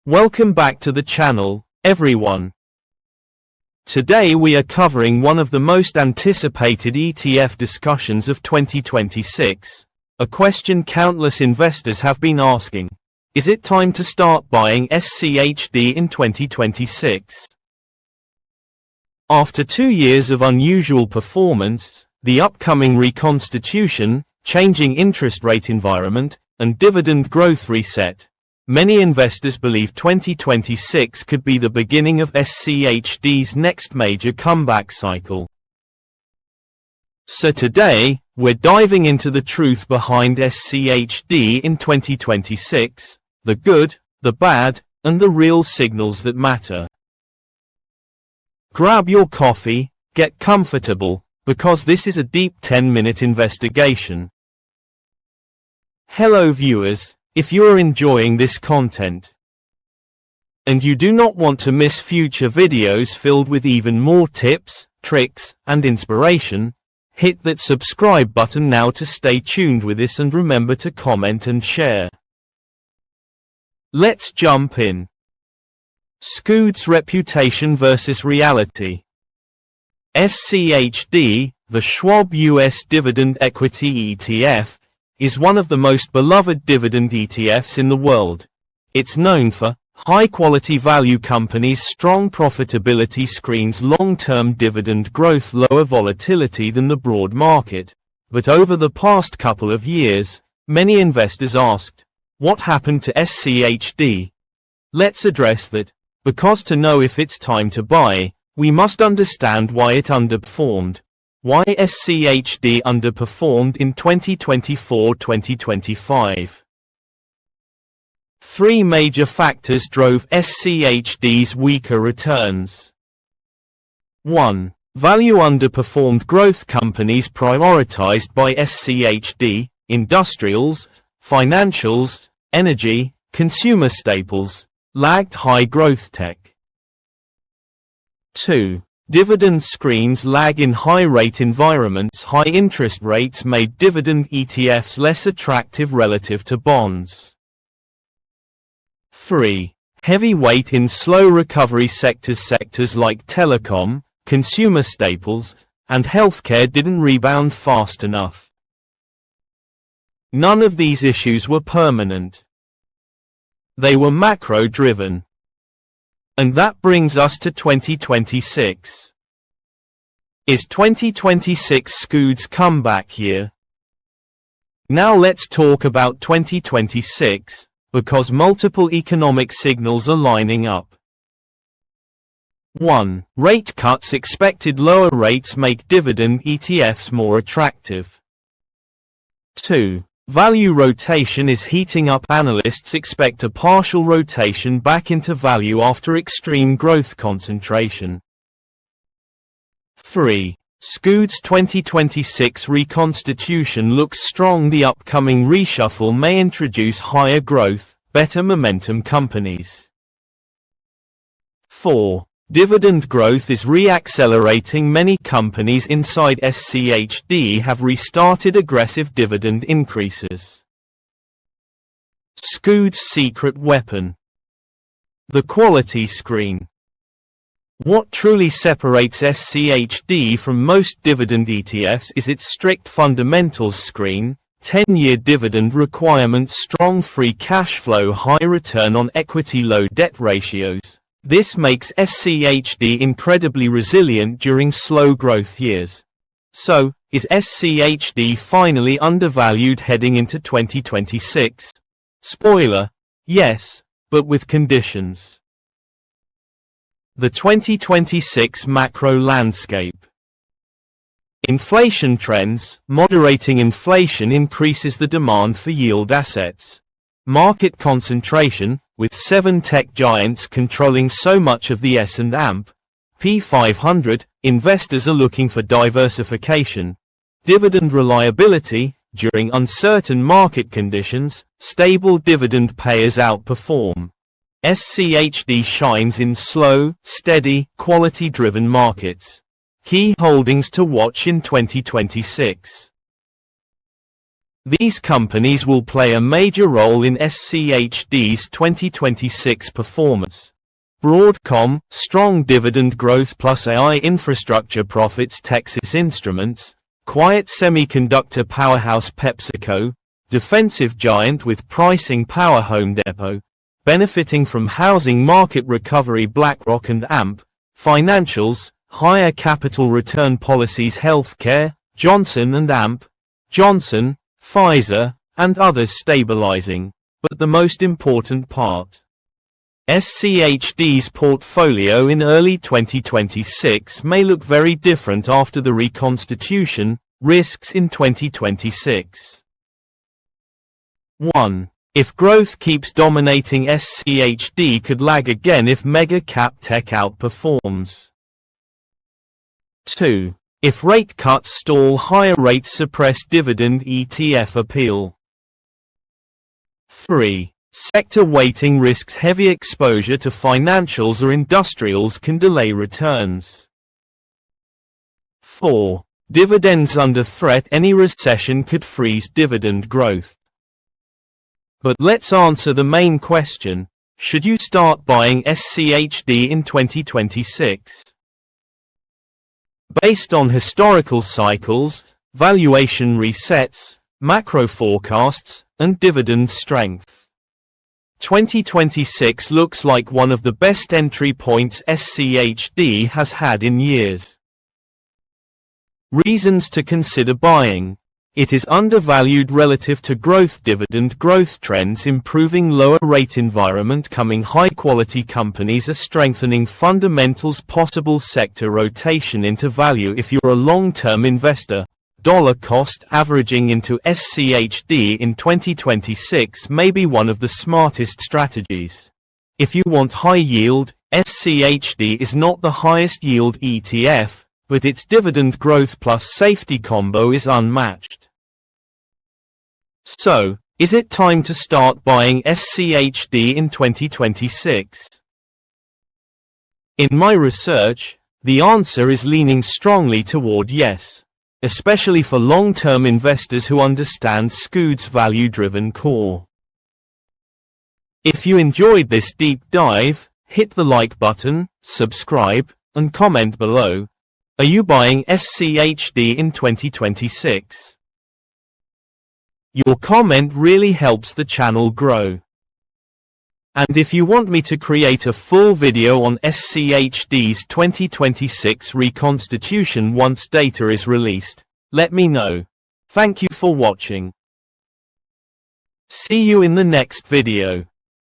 Welcome back to the channel, everyone. Today we are covering one of the most anticipated ETF discussions of 2026, a question countless investors have been asking. Is it time to start buying SCHD in 2026? After 2 years of unusual performance, the upcoming reconstitution, changing interest rate environment, and dividend growth reset, many investors believe 2026 could be the beginning of SCHD's next major comeback cycle. So today, we're diving into the truth behind SCHD in 2026, the good, the bad, and the real signals that matter. Grab your coffee, get comfortable, because this is a deep 10-minute investigation. Hello viewers. If you are enjoying this content, and you do not want to miss future videos filled with even more tips, tricks, and inspiration, hit that subscribe button now to stay tuned with this, and remember to comment and share. Let's jump in. SCHD's reputation versus reality. SCHD, the Schwab US Dividend Equity ETF, is one of the most beloved dividend ETFs in the world. It's known for high-quality value companies, strong profitability screens, long-term dividend growth, lower volatility than the broad market. But over the past couple of years, many investors asked, what happened to SCHD? Let's address that, because to know if it's time to buy, we must understand why it underperformed. Why SCHD underperformed in 2024-2025. 3 major factors drove SCHD's weaker returns. 1. Value underperformed. Growth companies prioritized by SCHD, industrials, financials, energy, consumer staples, lagged high growth tech. 2. Dividend screens lag in high-rate environments. High interest rates made dividend ETFs less attractive relative to bonds. 3. Heavy weight in slow recovery sectors. Sectors like telecom, consumer staples, and healthcare didn't rebound fast enough. None of these issues were permanent. They were macro-driven. And that brings us to 2026. Is 2026 SCHD's comeback year? Now let's talk about 2026, because multiple economic signals are lining up. 1. Rate cuts expected. Lower rates make dividend ETFs more attractive. 2. Value rotation is heating up. Analysts expect a partial rotation back into value after extreme growth concentration. 3. SCHD's 2026 reconstitution looks strong. The upcoming reshuffle may introduce higher growth, better momentum companies. 4. Dividend growth is re-accelerating. Many companies inside SCHD have restarted aggressive dividend increases. SCHD's secret weapon. The quality screen. What truly separates SCHD from most dividend ETFs is its strict fundamentals screen, 10-year dividend requirements, strong free cash flow, high return on equity, low debt ratios. This makes SCHD incredibly resilient during slow growth years. So, is SCHD finally undervalued heading into 2026? Spoiler: yes, but with conditions. The 2026 macro landscape. Inflation trends. Moderating inflation increases the demand for yield assets. Market concentration, with 7 tech giants controlling so much of the S&P 500, investors are looking for diversification. Dividend reliability. During uncertain market conditions, stable dividend payers outperform. SCHD shines in slow, steady, quality-driven markets. Key holdings to watch in 2026. These companies will play a major role in SCHD's 2026 performance. Broadcom, strong dividend growth plus AI infrastructure profits. Texas Instruments, quiet semiconductor powerhouse. PepsiCo, defensive giant with pricing power. Home Depot, benefiting from housing market recovery. BlackRock and AMP, financials, higher capital return policies. Healthcare, Johnson and AMP, Johnson, Pfizer, and others stabilizing. But the most important part, SCHD's portfolio in early 2026 may look very different after the reconstitution. Risks in 2026. 1. If growth keeps dominating, SCHD could lag again if mega-cap tech outperforms. 2. If rate cuts stall, higher rates suppress dividend ETF appeal. 3. Sector weighting risks heavy exposure to financials or industrials can delay returns. 4. Dividends under threat, any recession could freeze dividend growth. But let's answer the main question, should you start buying SCHD in 2026? Based on historical cycles, valuation resets, macro forecasts, and dividend strength, 2026 looks like one of the best entry points SCHD has had in years. Reasons to consider buying. It is undervalued relative to growth. Dividend growth trends improving, lower rate environment coming, high quality companies are strengthening fundamentals, possible sector rotation into value if you're a long-term investor. Dollar cost averaging into SCHD in 2026 may be one of the smartest strategies. If you want high yield, SCHD is not the highest yield ETF, but its dividend growth plus safety combo is unmatched. So, is it time to start buying SCHD in 2026? In my research, the answer is leaning strongly toward yes, especially for long-term investors who understand SCHD's value-driven core. If you enjoyed this deep dive, hit the like button, subscribe, and comment below. Are you buying SCHD in 2026? Your comment really helps the channel grow. And if you want me to create a full video on SCHD's 2026 reconstitution once data is released, let me know. Thank you for watching. See you in the next video.